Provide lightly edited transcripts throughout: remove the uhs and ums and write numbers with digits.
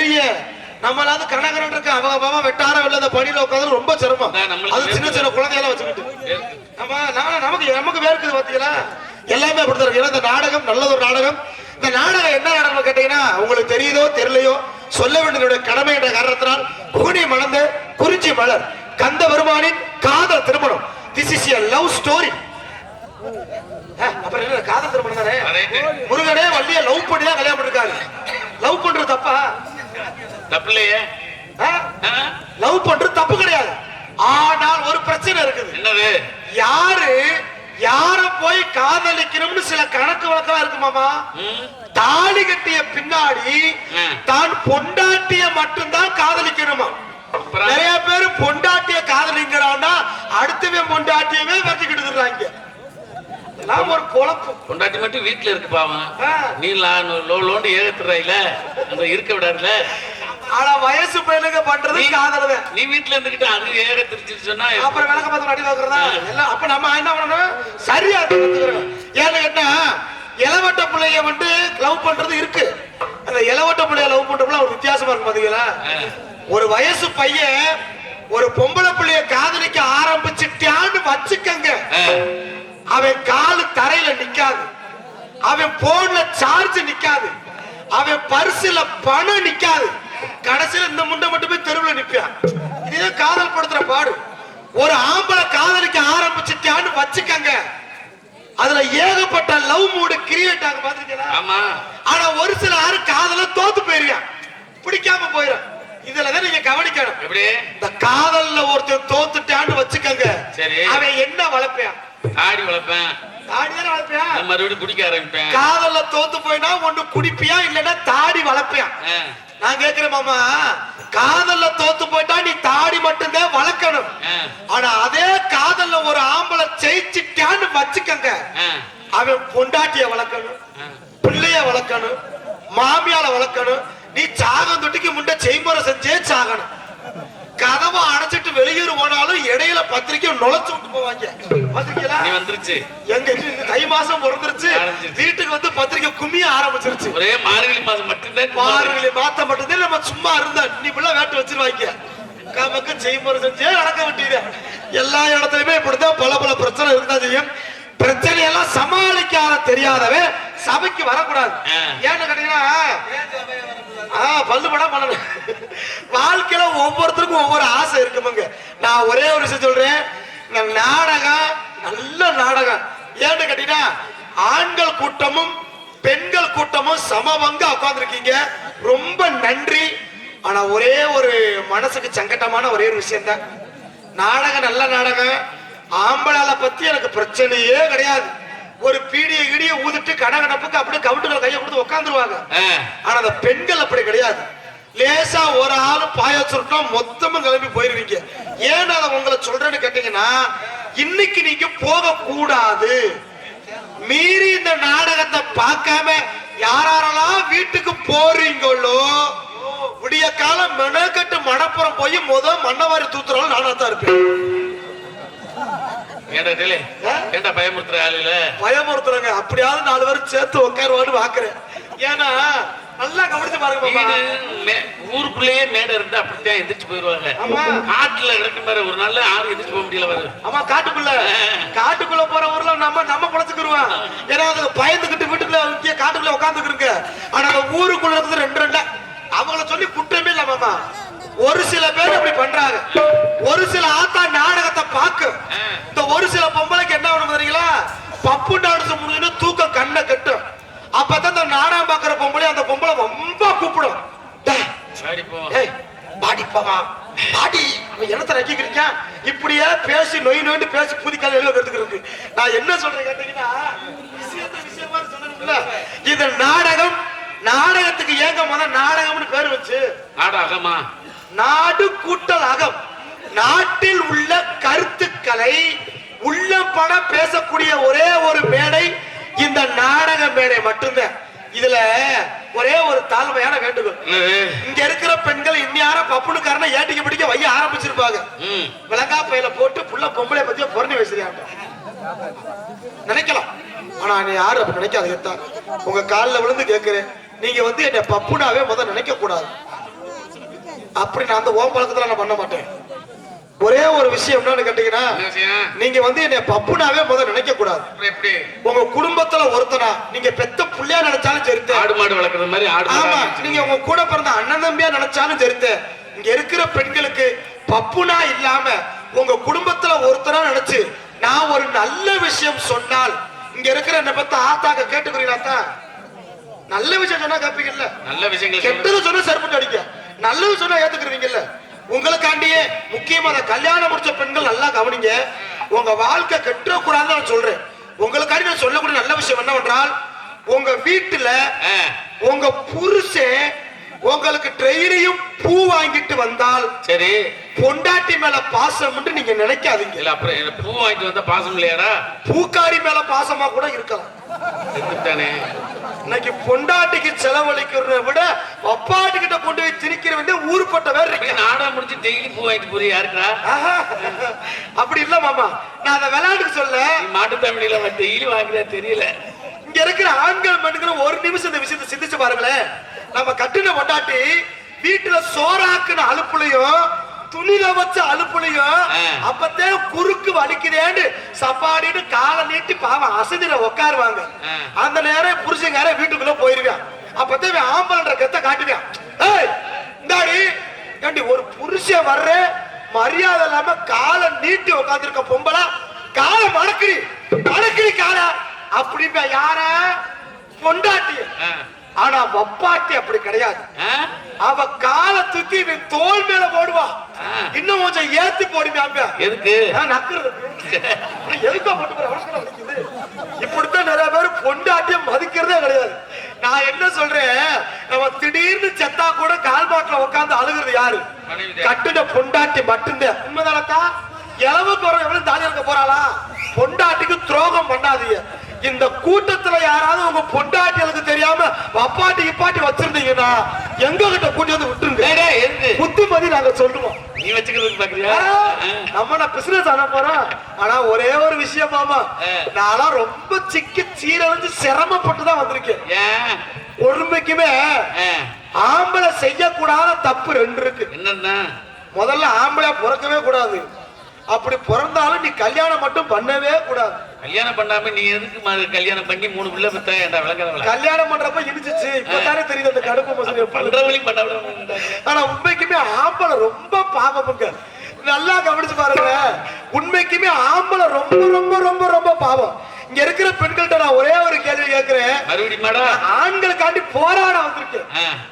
தெரியும். நம்மளாவது கணக்கரன் இருக்கு, அவங்க வெட்டாரம் இல்லாத பணியில உட்காந்து ரொம்ப சிரமம். அது சின்ன சின்ன குழந்தையெல்லாம் வச்சுக்கிட்டு நமக்கு வேர்க்குது பாத்தீங்களா. எல்லாமே அப்படித்தான் இருக்கு. இந்த நாடகம் நல்லது ஒரு நாடகம். இந்த நாடகம் என்ன நாடகம் கேட்டீங்கன்னா, உங்களுக்கு தெரியுதோ தெரியலையோ சொல்ல வேண்டியதுடைய கடமை என்ற காரணத்தினால் குகுனி மணந்த குறிஞ்சி மலர் கந்த பெருமானின் காதல் திருமணம். This is a love story. அப்புறம் என்ன காதல் திருமணம் தானே. முருகனே வள்ளிய லவ் பண்ணி தான் கல்யாணம் பண்ணிருக்காரு. லவ் பண்றது தப்பா? தப்பு இல்லையே. லவ் பண்றது தப்பு கிடையாது. ஆனால் ஒரு பிரச்சனை இருக்குது. என்னது? யார போய் காதலிக்கணும்னு சில கணக்கு வழக்கம் இருக்கு மாமா. தாலி கட்டிய பின்னாடி தான் பொண்டாட்டிய மட்டும்தான் காதலிக்கணுமா. நிறைய பேரு பொண்டாட்டிய காதலிக்கிறான்னா அடுத்தவன் பொண்டாட்டியவே வச்சுக்கிட்டு இருக்காங்க. ஒரு குழப்பம். பொண்டாட்டி மட்டும் வீட்டுல இருக்கு பாவம். நீ லோண்டு ஏகத்துறாயில இருக்க விடாதுல. ஆனா வயசு பையனுக்கு பண்றது காதலவே. நீ வீட்டுல இருந்துகிட்டு அது ஏக திருச்சு சொன்னா அப்புறம் விளக்க பார்த்து அடி வைக்கிறதா எல்லாம். அப்ப நம்ம என்ன பண்ணணும், சரியா கத்துக்கிறோம். ஏன்னு கேட்டா இளவட்ட பிள்ளைய வந்து லவ் பண்றது இருக்கு. அந்த இளவட்ட பிள்ளைய லவ் பண்றதுல ஒரு வித்தியாசமா இருக்கு பாத்தீங்களா. ஒரு வயசு பையன் ஒரு பொம்பளை பிள்ளைய காதலிக்க ஆரம்பிச்சுட்டான்னு வச்சுக்கங்க, அவன் காலு தரையில நிக்காது, அவன் போன்ல சார்ஜ் நிக்காது, அவன் பரிசுல பணம் நிக்காது, கடைசியில இந்த முண்டை மட்டுமே தெருவில் நிப்பான். இதுதான் காதல் படுத்துற பாடு. ஒரு ஆம்பளை காதலிக்க ஆரம்பிச்சுட்டான்னு வச்சுக்கங்க, அதுல ஏகப்பட்ட லவ் மூடு கிரியேட் ஆக பாத்துருக்கீங்களா. ஆனா ஒரு சில ஆறு காதல தோத்து போயிருக்கான், பிடிக்காம போயிடும். இதுலதான் நீங்க கவனிக்கணும். இந்த காதல்ல ஒருத்தர் தோத்துட்டான்னு வச்சுக்கங்க, அவன் என்ன வளர்ப்பான்? தாடி வளர்ப்பேன். தாடி தானே வளர்ப்பியா? மறுபடியும் குடிக்க ஆரம்பிப்பேன். காதல்ல தோத்து போயினா ஒண்ணு குடிப்பியா இல்லன்னா தாடி வளர்ப்பியா? நான் கேக்குறேன் மாமா, காதல்ல தோத்து போயிட்டா நீ தாடி மட்டும்தான் வளர்க்கணும். ஆனா அதே காதல்ல ஒரு ஆம்பளை ஜெயிச்சுட்டான்னு வச்சுக்கங்க, அவன் பொண்டாட்டிய வளர்க்கணும், பிள்ளைய வளர்க்கணும், மாமியால வளர்க்கணும். நீ சாகம் தொட்டிக்கு முன்ன செய்முறை செஞ்சே சாகணும். கதவை அடைச்சிட்டு வெளியூர் போனாலும் இடையில பத்திரிக்கை நுழைச்சு விட்டு போவாங்க. பத்திரிக்கை வந்துருச்சு. எங்க தை மாசம் பிறந்துருச்சு, வீட்டுக்கு வந்து பத்திரிக்கை கும்மிய ஆரம்பிச்சிருச்சு. ஒரே மார்கழி மாசம் மட்டும்தான், மார்கழி மாசம் மட்டும்தான் நம்ம சும்மா இருந்தா நீ பிள்ளை வேட்டு வச்சிருவாங்க. நமக்கு செய்முறை செஞ்சே நடக்க விட்டீங்க. எல்லா இடத்துலயுமே இப்படிதான் பல பல பிரச்சனை இருக்குதான் செய்யும். பிரச்சனையெல்லாம் சமாளிக்காத தெரியாதவன் சபைக்கு வரக்கூடாது. ஏன்னு கேட்டீங்கன்னா பல்லு படம் பண்ணணும். வாழ்க்கையில ஒவ்வொருத்தருக்கும் ஒவ்வொரு ஆசை இருக்குமுங்க. நான் ஒரே ஒரு விஷயம் சொல்றேன், நாடகம் நல்ல நாடகம். ஏன்னு கேட்டீங்கன்னா ஆண்கள் கூட்டமும் பெண்கள் கூட்டமும் சமபங்கா உட்கார்ந்துருக்கீங்க, ரொம்ப நன்றி. ஆனா ஒரே ஒரு மனசுக்கு சங்கட்டமான ஒரே ஒரு விஷயம் தான், நாடகம் நல்ல நாடகம், ஆம்பளால பத்தி எனக்கு பிரச்சனையே கிடையாது. ஒரு பீடிய கிடிய ஊதிட்டு கடகடப்புக்கு அப்படியே கவுண்டுகளை கையை கொடுத்து உட்காந்துருவாங்க. ஆனா அந்த பெண்கள் அப்படி கிடையாது. லேசா ஒரு ஆளு பாய சுருட்டம் மொத்தமும் கிளம்பி போயிருவீங்க. ஏன் அதை உங்களை சொல்றேன்னு கேட்டீங்கன்னா, இன்னைக்கு நீங்க போக கூடாது. மீறி இந்த நாடகத்தை பார்க்காம யாரெல்லாம் வீட்டுக்கு போறீங்களோ, விடிய காலம் மெனக்கட்டு மணப்புறம் போய் மண்ணவாரி தூத்துறாலும் நானா தான் இருப்பேன். பயமுறுத்துறாங்க. அப்படியாவது 4 பேரும் சேர்த்து உட்காருவான்னு பாக்குறேன். ஏன்னா நல்லா கவனிச்சு பாருங்க, ஊருக்குள்ளேயே மேடை இருந்தா அப்படித்தான் எந்திரிச்சு போயிருவாங்க. காட்டுல இருக்கிற ஒரு நாள் யாரும் எந்திரிச்சு போக முடியல. ஆமா, காட்டுக்குள்ள போற ஊர்ல நம்ம குழச்சுக்குருவான். ஏன்னா பயந்துகிட்டு வீட்டுக்குள்ள காட்டுக்குள்ள உட்காந்துக்கிருங்க. ஆனா அந்த ஊருக்குள்ள இருக்கிறது 2 அவங்கள சொல்லி குற்றமே இல்ல மாமா. ஒரு சில பேர் அப்படி பண்றாங்க. ஒரு சில ஆத்தா நாடகத்தை பார்க்க, இந்த ஒரு சில பொம்பளைக்கு என்ன பண்ண தெரியுங்களா, பப்பு டான்ஸ் முடிஞ்சு தூக்க கண்ணை கட்டும். அப்பதான் இந்த நாடகம் பாக்குற பொம்பளை அந்த பொம்பளை ரொம்ப கூப்பிடும், பாடி போவா பாடி என்னத்தை நக்கிக்கிறீங்க. இப்படியே பேசி நொய் நொய்னு பேசி புதிக்கால எடுத்துக்கிறது. நான் என்ன சொல்றேன் கேட்டீங்கன்னா, விஷயமா சொன்ன இது நாடகம். நாடகத்துக்கு ஏங்க முதல் நாடகம்னு பேர் வச்சு, நாடகமா நாடு கூட்டல் அகம், நாட்டில் உள்ள கருத்துக்களை உள்ள பட பேசக்கூடிய ஒரே ஒரு மேடை இந்த நாடக மேடை மட்டும்தான். இதுல ஒரே ஒரு தாழ்மையான வேண்டுகோள், இங்க இருக்கிற பெண்கள் இன்னியார பப்புனுக்காரன ஏட்டிக்க பிடிக்க வைய ஆரம்பிச்சிருப்பாங்க. விளங்கா பையில போட்டு புள்ள பொம்பளை பத்திய பொருணி வச்சிருக்காங்க நினைக்கலாம். ஆனா நீ யாரு அப்படி நினைக்காத. உங்க காலில் விழுந்து கேட்கிறேன், நீங்க வந்து என்ன பப்புனாவே முதல் நினைக்க கூடாது. அப்படி நான் அந்த ஓம் பழக்கத்துல நான் பண்ண மாட்டேன். ஒரே ஒரு விஷயம் என்னன்னு கேட்டீங்கன்னா, நீங்க வந்து என்னை பப்புனாவே முதல்ல நினைக்க கூடாது. எப்படி உங்க குடும்பத்துல ஒருத்தனா நீங்க பெத்த புள்ளையா நினைச்சாலும் சரித்த, ஆடு மாடு வளர்க்கறது மாதிரி ஆடு ஆமா, நீங்க உங்க கூட பிறந்த அண்ணன் தம்பியா நினைச்சாலும் சரித்த, இங்க இருக்கிற பெண்களுக்கு பப்புனா இல்லாம உங்க குடும்பத்துல ஒருத்தரா நினைச்சு நான் ஒரு நல்ல விஷயம் சொன்னால், இங்க இருக்கிற என்ன பத்த ஆத்தாக்க கேட்டுக்கிறீங்களா? நல்ல விஷயம் சொன்னா கேட்பீங்கல்ல, நல்ல விஷயங்கள் கெட்டது சொன்னா செருப்பு அடிக்க, நல்லது சொன்னா ஏத்துக்கிறீங்கல்ல. உங்களுக்காண்டியே முக்கியமா கல்யாணம் முடிச்ச பெண்கள் நல்லா கவனிங்க. உங்க வாழ்க்கை கெட்ட கூடாதுன்னு நான் சொல்றேன். உங்களுக்காண்டி நான் சொல்லக்கூடிய நல்ல விஷயம் என்னவென்றால், உங்க வீட்டுல உங்க புருஷன் உங்களுக்கு ட்ரெயினையும் பூ வாங்கிட்டு வந்தால் சரி, பொண்டாட்டி மேல பாசம் நீங்க நினைக்காதீங்க. இல்ல அப்புறம் பூ வாங்கிட்டு வந்தா பாசம் இல்லையாடா? பூக்காரி மேல பாசமா கூட இருக்கலாம். இன்னைக்கு பொண்டாட்டிக்கு செலவழிக்கிறத விட அப்பாட்டு கிட்ட கொண்டு போய் திணிக்கிற வேண்டிய ஊருப்பட்ட வேற இருக்கு. நாடா முடிச்சு டெய்லி பூ வாங்கிட்டு போறியா? யாருக்கா? அப்படி இல்ல மாமா, நான் அதை விளையாட்டுக்கு சொல்ல. மாட்டு தமிழில டெய்லி வாங்குறா தெரியல. இங்க இருக்கிற ஆண்கள் பெண்கள் ஒரு நிமிஷம் இந்த விஷயத்தை சிந்திச்சு பாருங்களேன். நம்ம கட்டுன பொண்டாட்டி வீட்டுல சோறாக்குன அலுப்புலையும் துணில வச்ச அலுப்புலையும் அப்பத்தே குறுக்கு வலிக்குதேன்னு சப்பாடிட்டு காலை நீட்டி பாவம் அசதில உட்காருவாங்க. அந்த நேரம் புருஷங்கார வீட்டுக்குள்ள போயிருவான். அப்பத்தே ஆம்பளன்ற கெத்த காட்டுவான். ஏய் இந்தாடி ஏண்டி ஒரு புருஷன் வர்ற மரியாதை இல்லாம காலை நீட்டி உட்காந்துருக்க பொம்பளை காலை மடக்கிரி காலை அப்படிப்பா யார பொண்டாட்டி. ஆனா வப்பாட்டி அப்படி கிடையாது. அவ காலை தூக்கி தோல் மேல போடுவா, இன்னும் கொஞ்சம் ஏத்தி போடுவாங்க. எதுக்கு? எதுக்கா போட்டு இப்படித்தான் நிறைய பேர் பொண்டாட்டிய மதிக்கிறதே கிடையாது. நான் என்ன சொல்றேன், நம்ம திடீர்னு செத்தா கூட கால் பாட்டில உட்காந்து அழுகுறது யாரு? கட்டுன பொண்டாட்டி மட்டும்தான். உண்மைதானக்கா? இளவு போற எவ்வளவு தாலி இருக்க போறாளா? பொண்டாட்டிக்கு துரோகம் பண்ணாதீங்க. இந்த கூட்டத்துல யாராவது உங்க பொண்டாட்டிகளுக்கு தெரியாம அப்பாட்டி இப்பாட்டி வச்சிருந்தீங்கன்னா எங்க கிட்ட கூட்டி வந்து விட்டுருங்க. புத்திமதி நாங்க சொல்லுவோம். நீ வச்சுக்கிறதுக்கு பாக்குறியா? நம்ம நான் பிசினஸ் ஆன போறோம். ஆனா ஒரே ஒரு விஷயம் மாமா, நான் ரொம்ப சிக்கி சீரழிஞ்சு சிரமப்பட்டுதான் வந்திருக்கேன். ஒருமைக்குமே ஆம்பளை செய்யக்கூடாத தப்பு ரெண்டு இருக்கு. என்னன்னா, முதல்ல ஆம்பளை பிறக்கவே கூடாது. அப்படி பிறந்தாலும் நீ கல்யாணம் மட்டும் பண்ணவே கூடாது. கல்யாணம் பண்ணாம நீ எதுக்கு கல்யாணம் பண்ணி 3 பிள்ளை பெத்த? கல்யாணம் பண்றப்ப இடிச்சிச்சு, இப்பதானே தெரியுது அந்த கடுப்பு மசூரி பண்றவழி பண்ண. ஆனா உண்மைக்குமே ஆம்பளை ரொம்ப பாவமுங்க. நல்லா கவனிச்சு பாருங்க, உண்மைக்குமே ஆம்பளை ரொம்ப ரொம்ப ரொம்ப ரொம்ப பாவம். இங்க இருக்கிற பெண்கள்கிட்ட நான் ஒரே ஒரு கேள்வி கேட்கிறேன். ஆண்களுக்காண்டி போராட வந்திருக்கேன்.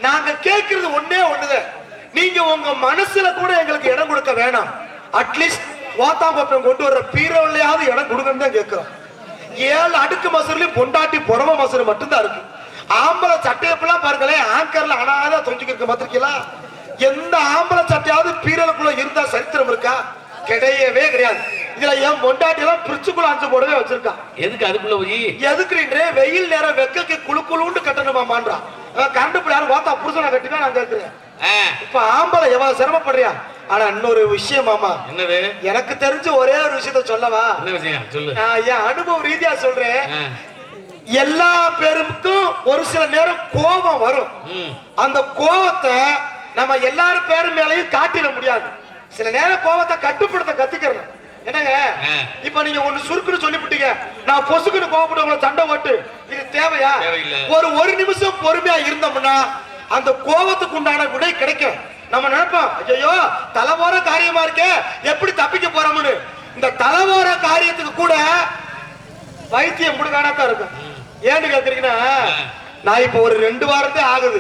நாங்க கேட்கறது ஒன்னே ஒண்ணுதான், நீங்க உங்க மனசுல கூட எங்களுக்கு இடம் கொடுக்க வேணாம். அட்லீஸ்ட் வாத்தாம்பப்பம் கொண்டு வர்ற பீரோலையாவது இடம் கொடுங்கன்னு தான் கேட்கிறோம். 7 அடுக்கு மசூர்லயும் பொண்டாட்டி புறம மசூர் மட்டும்தான் இருக்கு. ஆம்பளை சட்டையப்பெல்லாம் பாருங்களேன், ஆங்கர்ல அனாத தொங்கிக்க மாத்திருக்கீங்களா? எந்த ஆம்பளை சட்டையாவது பீரலுக்குள்ள இருந்தா சரித்திரம் இருக்கா? கிடையவே கிடையாது. இதுல என் பொண்டாட்டி எல்லாம் பிரிச்சுக்குள்ள 5 போடவே வச்சிருக்கா. எதுக்கு அதுக்குள்ள போய் எதுக்குறீன்றே? வெயில் நேரம் வெக்கக்கு குழு குழுன்னு கட்டணுமா மான்றான். கரண்ட் பிள்ளை யாரும் வாத்தா புருஷனை கட்டினா நான் கேட்கிறேன். இப்ப ஆம்பளை எவ்வளவு சிரமப்படுறியா? ஆனா இன்னொரு விஷயம் மாமா, என்னது? எனக்கு தெரிஞ்ச ஒரே ஒரு விஷயத்த சொல்லவா? என்ன விஷயம் சொல்லு. நான் என் அனுபவ ரீதியா சொல்றேன். எல்லா பேருக்கும் ஒரு சில நேரம் கோபம் வரும். அந்த கோபத்தை நம்ம எல்லாரும் பேரு மேலையும் காட்டிட முடியாது. சில நேரம் கோபத்தை கட்டுப்படுத்த கத்துக்கிறோம். என்னங்க, இப்ப நீங்க ஒண்ணு சுருக்குன்னு சொல்லிவிட்டீங்க, நான் பொசுக்குன்னு கோபப்பட்டு உங்களை சண்டை போட்டு, இது தேவையா? ஒரு நிமிஷம் பொறுமையா இருந்தோம்னா அந்த கோபத்துக்கு உண்டான விடை கிடைக்கும். நம்ம நினைப்போம், ஐயோ தலைவோர காரியமா இருக்கே, எப்படி தப்பிக்க போறோம்னு. இந்த தலைவோர காரியத்துக்கு கூட வைத்தியம் முடிக்கானதான் இருக்கும். ஏன்னு கேக்குறீங்கன்னா, நான் இப்ப ஒரு 2 வாரத்தே ஆகுது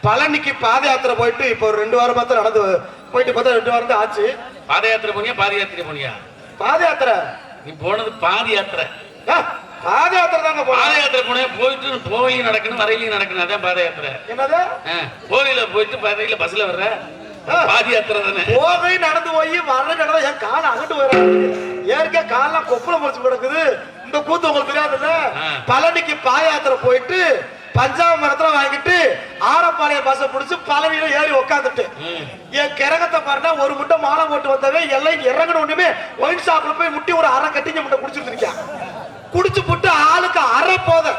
பழனிக்கு பாத யாத்திரை போயிட்டு. இப்ப ஒரு 2 வாரமா தான் நடந்து போயிட்டு பார்த்தா 2 வாரம் தான் ஆச்சு. பாத யாத்திரை போனியா பாத யாத்திரை போனியா? பாத யாத்திரை. நீ போனது பாத யாத்திரை. பாத யாத்திரை தாங்க. பாத யாத்திரை போனே, போயிட்டு போவையும் நடக்கணும் வரையிலையும் நடக்கணும். அதான் பாத யாத்திரை. என்னது? கோவில போயிட்டு பாதையில பஸ்ல வர்ற பாத யாத்திரை தானே. போகை நடந்து போய் வர நடந்தா என் காலை அகட்டு போயிடாது. ஏற்கே காலெல்லாம் கொப்புல முடிச்சு கிடக்குது. இந்த கூத்து உங்களுக்கு தெரியாதுல்ல. பழனிக்கு பாத யாத்திரை போயிட்டு பஞ்சாப மரத்துல வாங்கிட்டு ஆரப்பாளைய பஸ் பிடிச்சு பழனியில ஏறி உட்காந்துட்டு என் கிரகத்தை பாருன்னா ஒரு முட்டை மாலை போட்டு வந்தவே எல்லாம் இறங்கணும். ஒண்ணுமே ஒயின் ஷாப்ல போய் முட்டி ஒரு அரை கட்டிங்க முட்டை குடிச்சிட்டு இருக்கேன். குடிச்சு போட்டு ஆளுக்கு அரை போதை,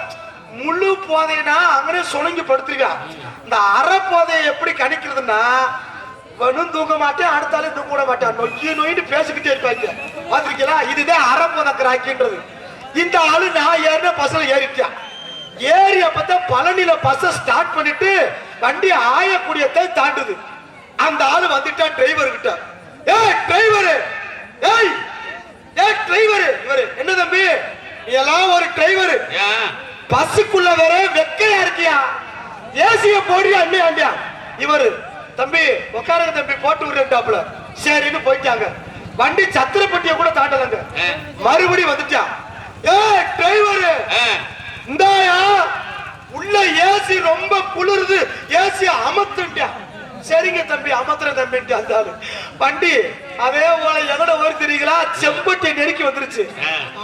முழு போதைனா அங்கே சுணங்கி படுத்துருக்கா. இந்த அரை போதையை எப்படி கணிக்கிறதுன்னா, இவனும் தூங்க மாட்டேன், அடுத்தாலும் தூங்க விட மாட்டான். நொய்யின்னு பேசிக்கிட்டே இருப்பாங்க. பாத்திருக்கீங்களா? இதுதான் அறப்போதக்கிறாக்கின்றது. இந்த ஆளு நான் ஏறின பஸ்ல ஏறிட்டான். ஏறி அப்பதான் பழனியில பஸ்ஸ ஸ்டார்ட் பண்ணிட்டு வண்டி ஆயக்கூடியத்தை தாண்டுது. அந்த ஆளு வந்துட்டான் டிரைவர் கிட்ட. ஏய் டிரைவர், ஏய் ஏய் டிரைவர், இவரு என்ன தம்பி நீ எல்லாம் ஒரு டிரைவர், பஸ்ஸுக்குள்ள வேற வெக்கையா இருக்கியா, ஏசிய போடியா அண்ணியா. இவரு தம்பி உட்காருங்க தம்பி போட்டு விடுறாப்ல. சரின்னு போயிட்டாங்க. வண்டி சத்திரப்பட்டிய கூட தாண்டலங்க. மறுபடி வந்துட்டா. ஏய் டிரைவர், இந்தாயா உள்ள ஏசி ரொம்ப குளிருது, ஏசி அமத்துட்டா. சரிங்க தம்பி அமத்துற தம்பி. அந்த ஆளு வண்டி அதே போல எதோட ஒரு தெரியுங்களா, செம்பட்டியை நெருக்கி வந்துருச்சு.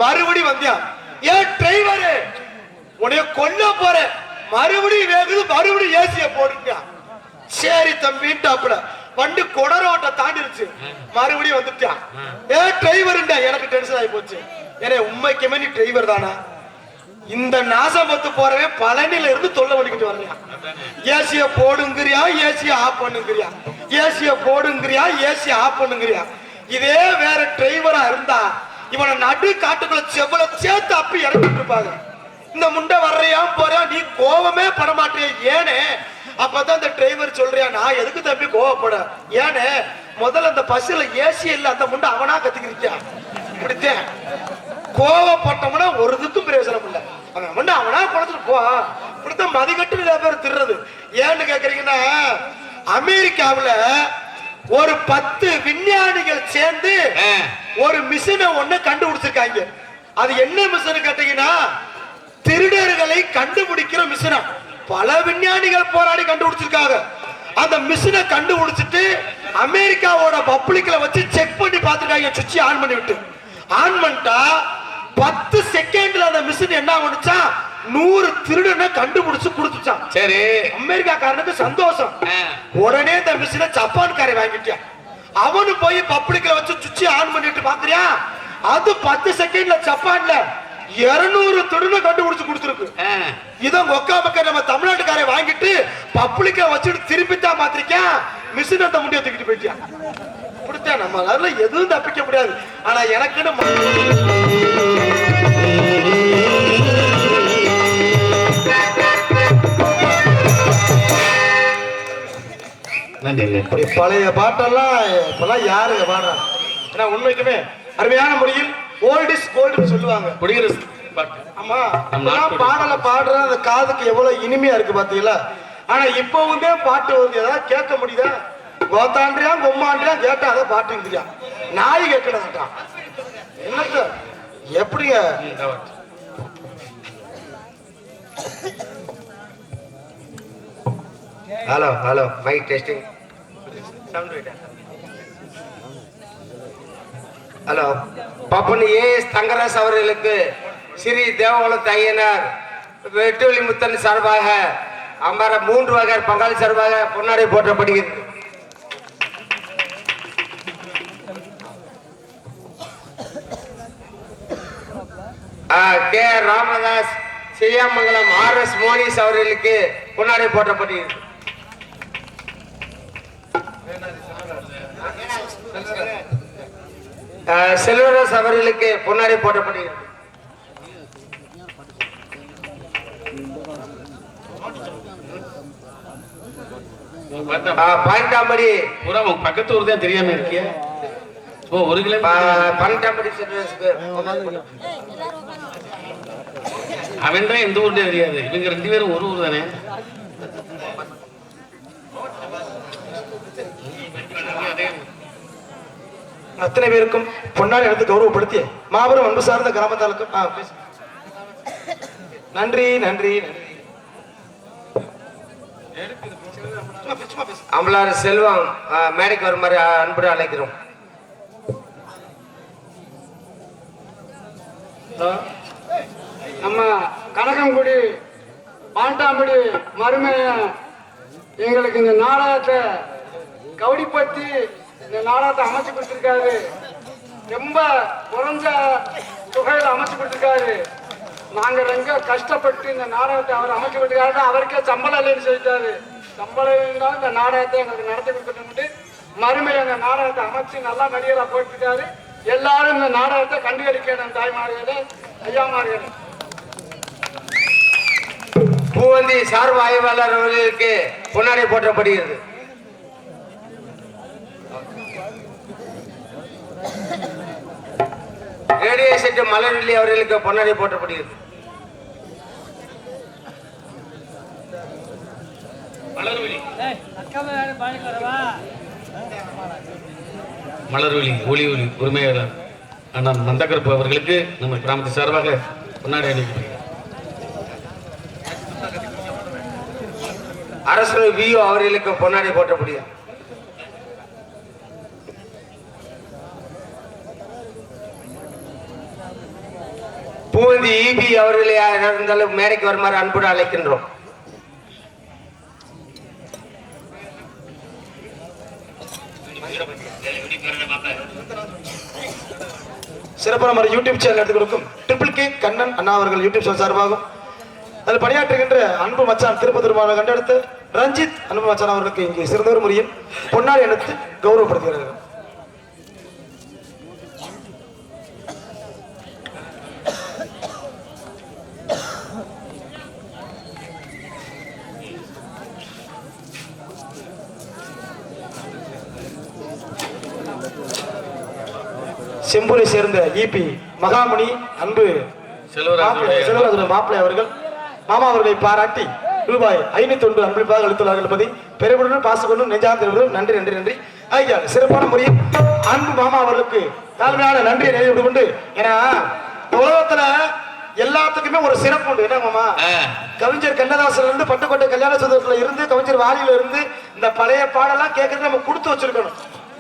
மறுபடி வந்தியா. ஏன் டிரைவர் உன்னைய கொல்ல போற, மறுபடியும் வேகுது, மறுபடியும் ஏசிய போடுங்க. சரி தம்பின்ட்டாப்புல வண்டி கொடரோட்ட தாண்டிருச்சு. மறுபடியும் வந்துட்டான். ஏ டிரைவர்ண்டா, எனக்கு டென்ஷன் ஆகி போச்சு. ஏன்னா உண்மைக்குமே நீ டிரைவர் தானா? இந்த நாசமத்து போறவன் பழனில இருந்து தொல்லை பண்ணிக்கிட்டு வரலையா. ஏசிய போடுங்கிறியா, ஏசிய ஆஃப் பண்ணுங்கிறியா, ஏசிய போடுங்கிறியா, ஏசிய ஆஃப் பண்ணுங்கிறியா. இதே வேற டிரைவரா இருந்தா இவனை நடு காட்டுக்குள்ள செவ்வள சேர்த்து அப்பி இறக்கிட்டு இருப்பாங்க. இந்த முண்டை வர்றையா போறியா, நீ கோவமே பட மாட்டிய ஏனே. அப்பதான் இந்த டிரைவர் சொல்றியா, நான் எதுக்கு தம்பி கோவப்பட, ஏனே முதல்ல அந்த பஸ்ல ஏசி இல்ல, அந்த முண்டை அவனா கத்துக்கிறியா. இப்படித்தேன் கோவப்பட்டோம்னா ஒரு இதுக்கும் பிரயோஜனம் இல்லை. அவனா குறைச்சிட்டு போ. இப்படித்தான் மதிக்கட்டு நிறைய பேர் திருறது. ஏன்னு கேக்குறீங்கன்னா, அமெரிக்காவுல ஒரு 10 விஞ்ஞானிகள் சேர்ந்து ஒரு மிஷினை ஒண்ணு கண்டுபிடிச்சிருக்காங்க. அது என்ன மிஷின் கேட்டீங்கன்னா, திருடர்களை கண்டுபிடிக்கிற மிஷினா. பல விஞ்ஞானிகள் போராடி கண்டுபிடிச்சிருக்காங்க. அந்த மிஷினை கண்டுபிடிச்சிட்டு அமெரிக்காவோட பப்ளிக்ல வச்சு செக் பண்ணி பார்த்துருக்காங்க. சுவிட்ச் ஆன் பண்ணி விட்டு ஆன் பண்ணிட்டா 10 செகண்ட்ல அந்த மிஷின் என்ன பண்ணுச்சா, 100 திருடனை கண்டுபிடிச்சு கொடுத்துச்சான். சரி, அமெரிக்காக்காரனுக்கு சந்தோஷம். உடனே இந்த மிஷினை ஜப்பான்காரை வாங்கிட்டான். அவனு போய் பப்ளிக்ல வச்சு சுவிட்ச் ஆன் பண்ணிட்டு பாக்குறியா, அது 10 செகண்ட்ல ஜப்பான்ல 200 திருடனை கண்டுபிடிச்சு கொடுத்துருக்கு. இதான் ஒக்கா பக்கம் நம்ம தமிழ்நாட்டுக்காரை வாங்கிட்டு பப்ளிக்க வச்சுட்டு திருப்பி தான் பாத்திருக்கேன். மிஷின் அந்த முடிய தூக்கிட்டு போயிட்டியா. இப்படித்தான் நம்மளால எதுவும் தப்பிக்க முடியாது. ஆனா எனக்குன்னு பழைய பாட்டெல்லாம் இப்பெல்லாம் யாருங்க பாடுறாங்க. ஏன்னா உண்மைக்குமே அருமையான முறையில் ஓல்ட் இஸ் கோல்டு சொல்லுவாங்க. ஆமா, பாடலை பாடுற அந்த காதுக்கு எவ்வளவு இனிமையா இருக்கு பாத்தீங்களா. ஆனா இப்ப வந்து பாட்டு வந்து ஏதாவது கேட்க முடியுதா? கோத்தாண்டியா கொம்மாண்டியா கேட்டா அதை பாட்டுங்கிறியா, நாய் கேட்கலாம். என்னத்த எப்படிங்க? Hello hello mic testing. Hello Pappan AS Thangaraj அவர்களுக்கு ஸ்ரீ தேவகுலம் ஐயனார் வெட்டுவெளி முத்தன் சார்பாக அமர 3 வகை பங்காளி சார்பாக பொன்னாடை போற்றப்படுகிறது. கே ராமதாஸ் செய்யாமங்கலம் RS மோனிஸ் அவர்களுக்கு பொன்னாடை போற்றப்படுகிறது. செல்வராஜ் அவர்களுக்கு பொன்னாடை போற்றப்படுகிறது. பாயிண்டாம்படி பக்கத்து ஊர் தான் தெரியாம இருக்கிய. ஓ, 1 கிலோமீட்டர் பாயிண்டாம்படி செல்வராஜுக்கு அவன் தான் எந்த ஊர்னே தெரியாது. இவங்க 2 பேரும் ஒரு ஊர் தானே. அத்தனை பேருக்கும் பொன்னாடி எடுத்து கௌரவப்படுத்தி மாபெரும் அன்பு சார்ந்த கிராமத்தாளுக்கும் நன்றி நன்றி நன்றி. அம்பலார் செல்வம் மேடைக்கு வருமாறு அன்புடன் அழைக்கிறோம். நம்ம கனகங்குடி பாண்டாம்படி மருமைய எங்களுக்கு இந்த நாடகத்தை கவுடிப்பத்தி இந்த நாடகத்தை அமைச்சு கொடுத்துருக்காரு. ரொம்ப குறைஞ்ச தொகையில் அமைச்சு கொடுத்துருக்காரு. நாங்கள் ரொம்ப கஷ்டப்பட்டு இந்த நாடகத்தை அவர் அமைச்சு கொடுத்துருக்காரு. அவருக்கே சம்பளம் இல்லைன்னு சொல்லிட்டாரு. சம்பளம் இருந்தால் இந்த நாடகத்தை எங்களுக்கு நடத்தி கொடுக்கணும்ட்டு மருமை அந்த நாடகத்தை அமைச்சு நல்லா நடிகரா போட்டுட்டாரு. எல்லாரும் இந்த நாடகத்தை கண்டுகளிக்கணும். தாய்மார்களே, ஐயாமார்களே. பூவந்தி சார்பு ஆய்வாளர் அவர்களுக்கு பொன்னாடை போற்றப்படுகிறது. ரேடியோ செட்டு மலர்வில்லி அவர்களுக்கு பொன்னாடை போற்றப்படுகிறது. மலர்விழி ஒளி ஒளி உரிமையாளர் அண்ணன் மந்தகருப்பு அவர்களுக்கு நம்ம கிராமத்து சார்பாக பொன்னாடை அணிவிக்கப்படுகிறது. அரசு வியோ அவர்களுக்கு பொன்னாடை போற்றப்படுகிறது. பூவந்தி ஈபி அவர்களை இருந்தாலும் மேடைக்கு வருமாறு அன்புடன் அழைக்கின்றோம். சிறப்பான நம்ம யூடியூப் சேனல் எடுத்து கொடுக்கும் ட்ரிபிள் கே கண்ணன் அண்ணா அவர்கள் யூடியூப் சேனல் சார்பாகும் அதில் பணியாற்றுகின்ற அன்பு மச்சான் திருப்பத்தூர் மாவட்டம் கண்டெடுத்து ரஞ்சித் அன்பு மச்சான் அவர்களுக்கு இங்கே சிறந்தவர் முறையில் பொன்னாடை எடுத்து கௌரவப்படுத்துகிறார்கள். செம்பூரை சேர்ந்த இபி மகாமணி அன்பு செல்வராஜ் மாப்பிள்ளை அவர்கள் மாமா அவர்களை பாராட்டி ரூபாய் 501 அன்பளிப்பாக அளித்துள்ளார்கள் என்பதை பெருமையுடன் பாசக்கொண்டும் நெஞ்சார்ந்த நன்றி நன்றி நன்றி. ஐயா சிறப்பான முறையில் அன்பு மாமா அவர்களுக்கு தாழ்மையான நன்றியை நினைவு கொண்டு, ஏன்னா உலகத்துல எல்லாத்துக்குமே ஒரு சிறப்பு உண்டு. என்ன மாமா, கவிஞர் கண்ணதாசன்ல இருந்து பட்டுக்கோட்டை கல்யாண சுதந்திரத்துல இருந்து கவிஞர் வாலியில இருந்து இந்த பழைய பாடெல்லாம் கேட்கறது நம்ம கொடுத்து வச்சிருக்கணும்.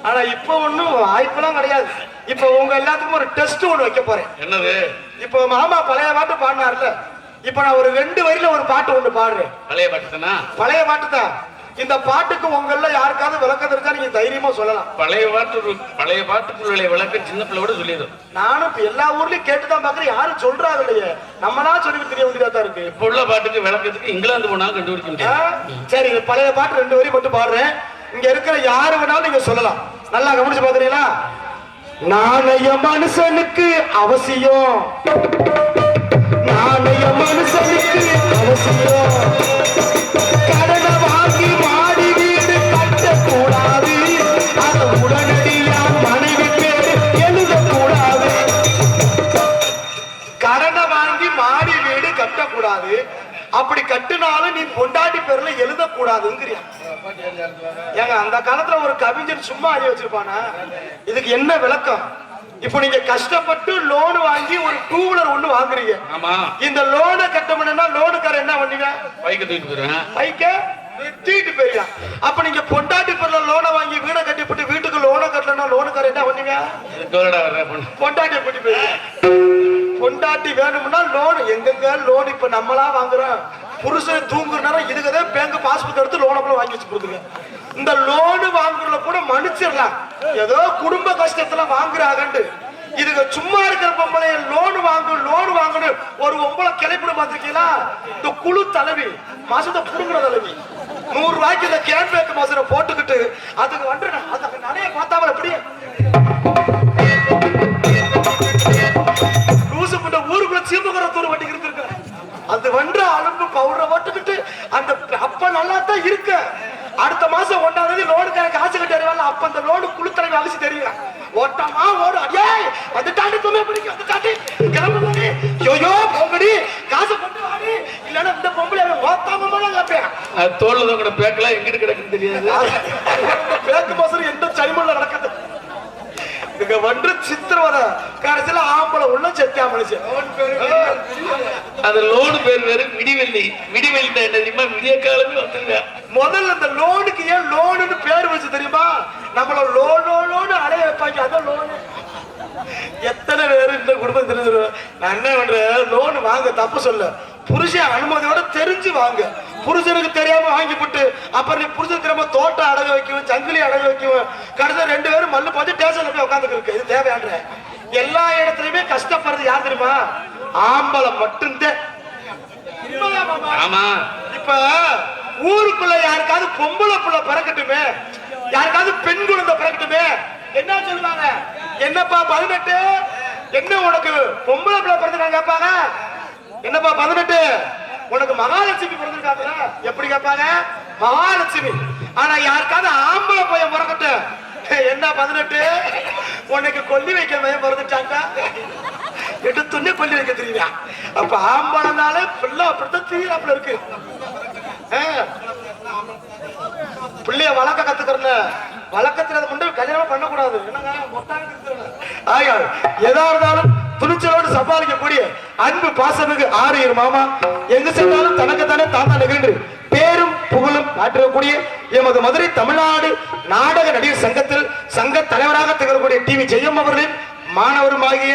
ஆனா இப்ப ஒண்ணும் வாய்ப்பெல்லாம் கிடையாது. இப்ப உங்க எல்லாத்துக்கும் ஒரு டெஸ்ட் ஒண்ணு வைக்க போறேன். என்னது? இப்ப மாமா பழைய பாட்டு பாடினார்ல, இப்ப நான் ஒரு 2 வரியில ஒரு பாட்டு ஒண்ணு பாடுறேன். பழைய பாட்டு தானா? பழைய பாட்டு தான். இந்த பாட்டுக்கு உங்கள யாருக்காவது விளக்கம் தெரிஞ்சா நீங்க தைரியமா சொல்லலாம். பழைய பாட்டுக்குள்ள விளக்கம் சின்ன பிள்ளை கூட சொல்லிடும். நானும் இப்ப எல்லா ஊர்லயும் கேட்டுதான் பாக்குறேன், யாரும் சொல்றாங்க இல்லையே, நம்மளா சொல்லி தெரிய வேண்டியதா தான் இருக்கு. இப்ப உள்ள பாட்டுக்கு விளக்கத்துக்கு இங்கிலாந்து போனா கண்டுபிடிக்க முடியாது. சரி, பழைய பாட்டு 2 வரி மட்டும் பாடுறேன். இங்க இருக்கிற யாரு வேணாலும் நீங்க சொல்லலாம். நல்லா கவனிச்சு பாக்குறீங்களா? நாணய மனுஷனுக்கு அவசியம், நாணய மனுஷனுக்கு அவசியம், கடனை வாங்கி மாடி வீடு கட்டக்கூடாது, அதை உடனடியா மனைவி பேரு எழுதக்கூடாது. கடனை வாங்கி மாடி வீடு கட்டக்கூடாது, அப்படி கட்டுனாலும் நீ பொண்டாட்டி பேர்ல எழுதக்கூடாதுங்கிறியா? ஏங்க அந்த காலத்துல ஒரு கவிஞர் சும்மா அழி வச்சிருப்பானா? இதுக்கு என்ன விளக்கம்? இப்ப நீங்க கஷ்டப்பட்டு லோன் வாங்கி ஒரு 2 வீலர் ஒண்ணு வாங்குறீங்க. ஆமா. இந்த லோனை கட்டணும்னா லோனுக்கார என்ன பண்ணுவீங்க? பைக்க தூக்கிட்டு போறேன். பைக்க தூக்கிட்டு போயிடலாம். அப்ப நீங்க பொண்டாட்டி பேர்ல லோனை வாங்கி வீடை கட்டிவிட்டு வீட்டுக்கு லோனை கட்டலன்னா லோனுக்கார என்ன பண்ணுவீங்க? பொண்டாட்டியை கூட்டி போயிருங்க. பொண்டாட்டி வேணும்னா லோன் எங்கெங்க லோன் இப்ப நம்மளா வாங்குறோம். புருஷன் தூங்குற நேரம் இதுக்குதான் பேங்க் பாஸ்புக் எடுத்து லோனை கூட வாங்கி வச்சு கொடுத்துங்க. இந்த லோனு வாங்குறதுல கூட மன்னிச்சிடலாம், ஏதோ குடும்ப கஷ்டத்துல வாங்குறாங்கன்னு. இதுக்கு சும்மா இருக்கிற பொம்பளை லோன் வாங்கணும் ஒரு பொம்பளை கிளைப்பிட பாத்திருக்கீங்களா? இந்த குழு தலைவி மாசத்தை புடுங்குற தலைவி 100 ரூபாய்க்கு இந்த கேன்பேக் மாசம் போட்டுக்கிட்டு அதுக்கு வந்து அதுக்கு நிறைய பார்த்தாமல் எப்படி லூசு பண்ண ஊருக்குள்ள சீமகர தூர் வண்டி இருந்திருக்க. அது வன்ற அலும்பு பவுடரை போட்டுக்கிட்டு அந்த அப்ப நல்லா தான் இருக்க. அடுத்த மாசம் 1ஆம் தேதி லோனுக்கார காசு கட்டி அறிவாள். அப்ப அந்த லோனு குழுத்தலைவி அழிச்சு தெரியும். ஓட்டமா ஓடு அடியே அது தாண்டி துணை பிடிக்கும், அது தாண்டி கிளம்பி யோயோ போங்கடி காசு கொண்டு வாடி, இல்லன்னா இந்த பொம்பளை ஓத்தாம கேட்பேன். தோல்ல கூட பேக்கலாம் எங்கிட்டு கிடக்குன்னு தெரியாது. பேக்கு மாசம் எந்த சைமல்ல நடக்குது. இங்க வந்து சித்திரவதை கடைசியில ஆம்பளை உள்ள செத்தியா மனுஷன். அந்த லோனு பேர் வேறு விடிவெள்ளி. விடிவெள்ளி என்ன தெரியுமா? விடிய காலமே வந்துருங்க. முதல்ல இந்த லோனுக்கு ஏன் லோனுன்னு பேர் வச்சு தெரியுமா? நம்மள லோனு அடைய வைப்பாங்க. அதான் லோனு. எத்தனை பேரு இந்த குடும்பம் தெரிஞ்சு நான் என்ன பண்றேன், லோனு வாங்க தப்பு சொல்ல, புருஷன் அனுமதியோட தெரிஞ்சு வாங்க. புருஷனுக்கு தெரியாம வாங்கி போட்டு அப்புறம் நீ புருஷன் தெரியாம தோட்டம் அடகு வைக்குவேன், சங்கிலி அடகு வைக்குவேன், கடைசி 2 பேரும் மல்லு பார்த்து ஸ்டேஷன்ல போய் உட்காந்துக்கு இருக்கு. இது தேவையான்ற எல்லா இடத்துலயுமே கஷ்டப்படுறது யார் தெரியுமா? ஆம்பளை மட்டும்தான். இப்ப ஊருக்குள்ள யாருக்காவது பொம்பளை புள்ள பிறக்கட்டுமே, யாருக்காவது பெண் குழந்தை பிறக்கட்டுமே என்ன சொல்லுவாங்க? என்னப்பா 18, என்ன உனக்கு பொம்பளை பிள்ளை பிறந்திருக்காங்க கேட்பாங்க. என்னப்பா 18, உனக்கு மகாலட்சுமி பிறந்திருக்காங்க எப்படி கேட்பாங்க? மகாலட்சுமி. ஆனா யாருக்காவது ஆம்பளை பையன் பிறக்கட்டும், என்ன 18, உனக்கு கொல்லி வைக்க பையன் பிறந்துட்டாங்க, எடுத்துன்னே கொல்லி வைக்க தெரியுதா? அப்ப ஆம்பளனால பிள்ளை அப்படித்தான் தெரியல இருக்கு. பிள்ளைய வளர்க்க கத்துக்கிறல, வளர்க்கத்துல கொண்டு கல்யாணம் பண்ணக்கூடாது. எதா இருந்தாலும் துணிச்சலோடு சமாளிக்கக்கூடிய அன்பு பாசமிகு ஆரியர் மாமா எங்கு சென்றாலும் தனக்குத்தானே தாத்தா நிகழ்ந்து பேரும் புகழும் ஆற்றக்கூடிய எமது மதுரை தமிழ்நாடு நாடக நடிகர் சங்கத்தில் சங்க தலைவராக திகழக்கூடிய டிவி ஜெயம் அவர்களின் மாணவருமாகிய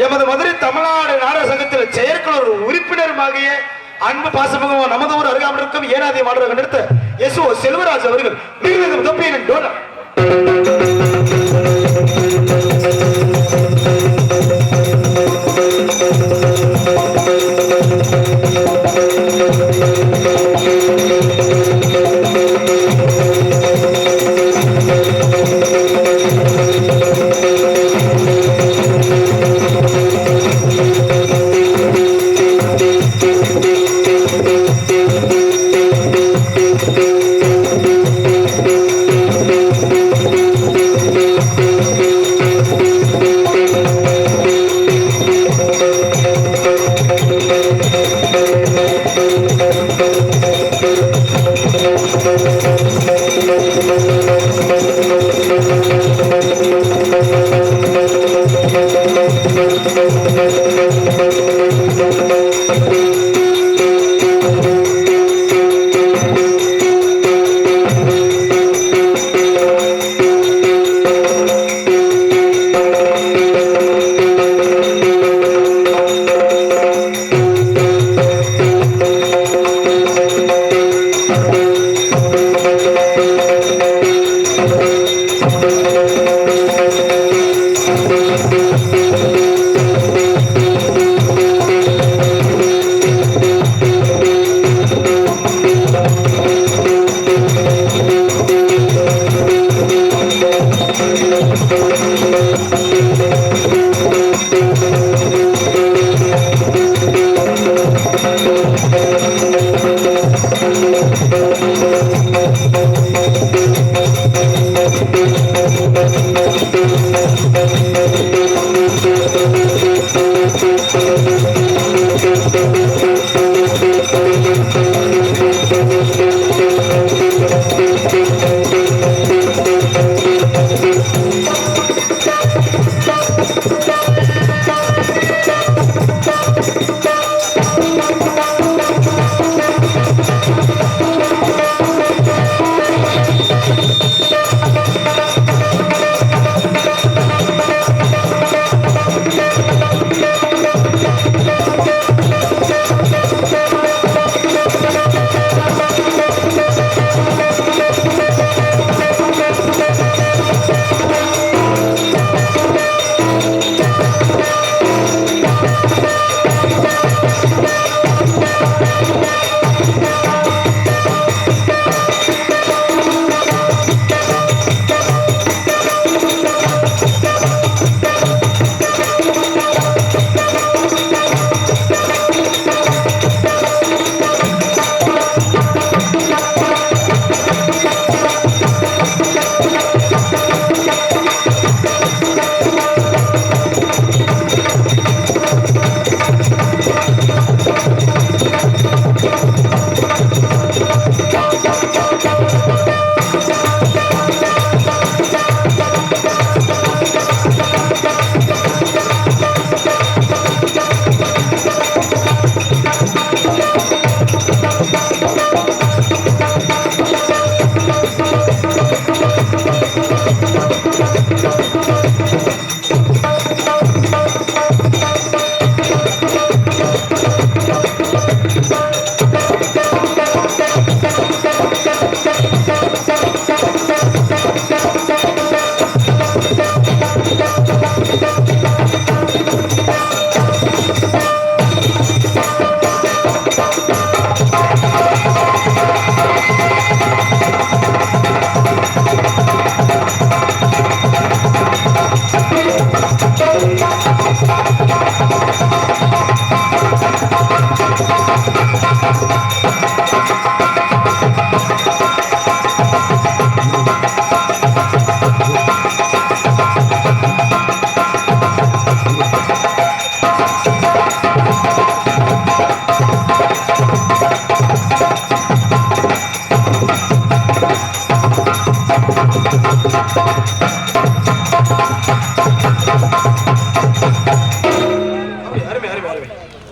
எமது மதுரை தமிழ்நாடு நாடக சங்கத்தில் செயற்குழு உறுப்பினருமாகிய அன்பு பாசமுகம் நமது ஊர் அருகாமல் இருக்கும் ஏனாதி மாணவர்கள் எடுத்த எஸ்.ஓ. செல்வராஜ் அவர்கள் மிகவும் தொப்பியின் டோனர்.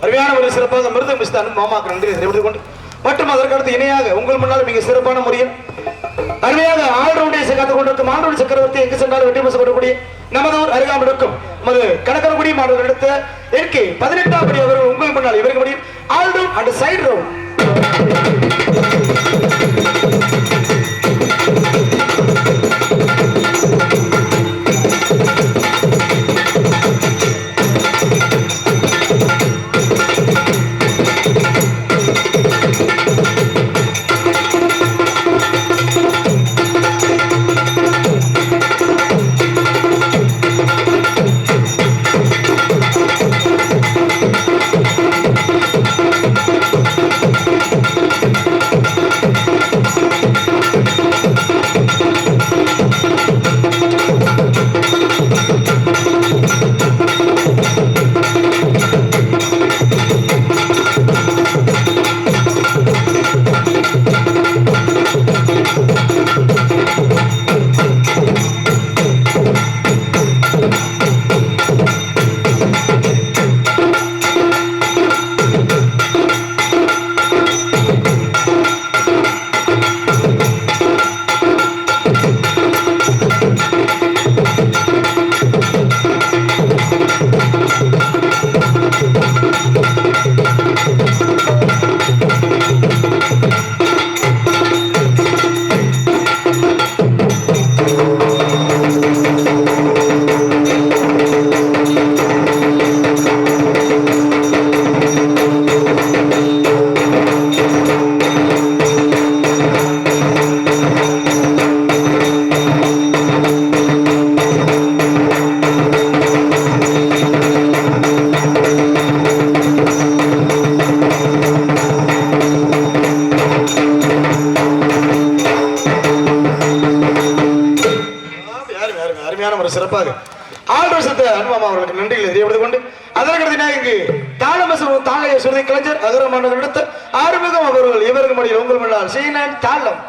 அருமையான ஒரு சிறப்பாக மிருதம் மிஸ்தான் மாமாக்கு நன்றி தெரிவித்துக் கொண்டு மற்றும் அதற்கடுத்து இணையாக உங்கள் முன்னால் மிக சிறப்பான முறையில் அருமையாக ஆல்ரவுண்டை காத்துக் கொண்டிருக்கும் ஆல்ரவுண்ட் சக்கரவர்த்தி எங்கு சென்றாலும் வெற்றி பெறக்கூடிய நமது ஊர் அருகாமல் இருக்கும் நமது கடற்கரக்குடி மாணவர்கள் எடுத்த என்கே 18ஆம் படி அவர்கள் உங்கள் முன்னால் இவருக்கு முடியும் ஆல்ரவுண்ட் அண்ட் சைடு ரவுண்ட். சிறப்பாக ஆல்ரவுண்ட் அனுபவம் அவர்களுக்கு நன்றிகளை தெரிவித்துக் கொண்டு அதற்கடுத்து இங்கு தாளமசம் தாளைய சுருதி கலைஞர் அகரமான நடத்த ஆறுமுகம் அவர்கள் இவருக்கு மடியில் உங்கள் முன்னால் சீனன் தாளம்.